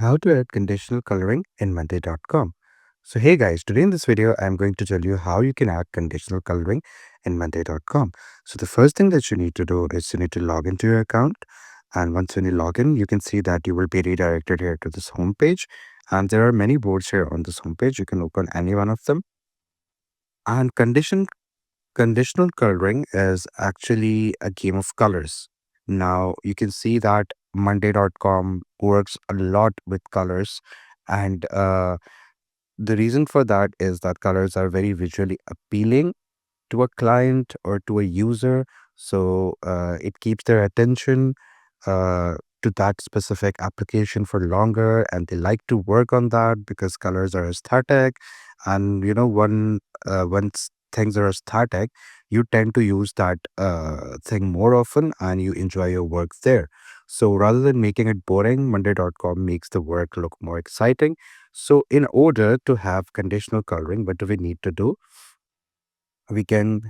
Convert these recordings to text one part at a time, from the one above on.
How to add conditional coloring in Monday.com. So hey guys, today in this video, I'm going to tell you how you can add conditional coloring in Monday.com. So the first thing that you need to do is you need to log into your account. And once when you log in, you can see that you will be redirected here to this home page. And there are many boards here on this home page. You can open any one of them. And conditional coloring is actually a game of colors. Now, you can see that Monday.com works a lot with colors, and the reason for that is that colors are very visually appealing to a client or to a user. So it keeps their attention to that specific application for longer, and they like to work on that because colors are aesthetic. And once things are aesthetic, you tend to use that thing more often, and you enjoy your work there. So rather than making it boring, Monday.com makes the work look more exciting. So in order to have conditional coloring, what do we need to do? We can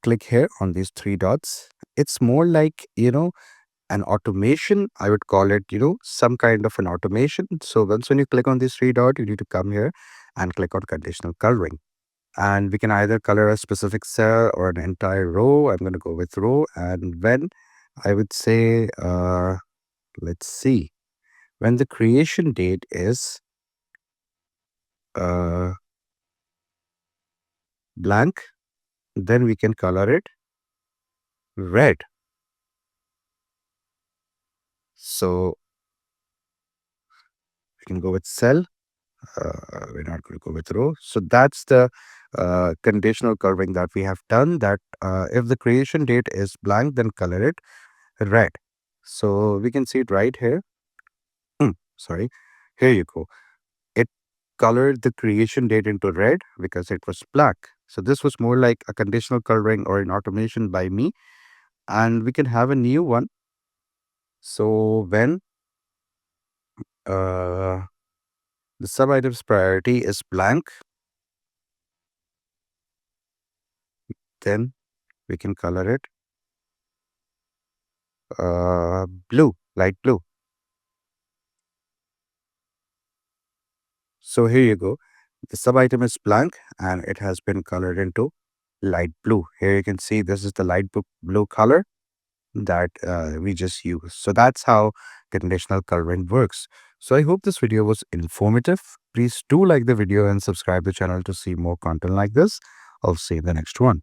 click here on these three dots. It's more like, an automation. I would call it, some kind of an automation. So once when you click on this three dot, you need to come here and click on conditional coloring. And we can either color a specific cell or an entire row. I'm going to go with row. And when I would say, let's see, when the creation date is uh, blank, then we can color it red. So we can go with cell. We're not going to go with row. So that's the conditional coloring that we have done, that if the creation date is blank, then color it red. So we can see it right here. Sorry. Here you go. It colored the creation date into red because it was black. So this was more like a conditional coloring or an automation by me. And we can have a new one. So when uh, the sub item's priority is blank, then we can color it blue, light blue. So here you go. The sub item is blank and it has been colored into light blue. Here you can see this is the blue color that we just used. So that's how conditional coloring works. So I hope this video was informative. Please do like the video and subscribe the channel to see more content like this. I'll see you in the next one.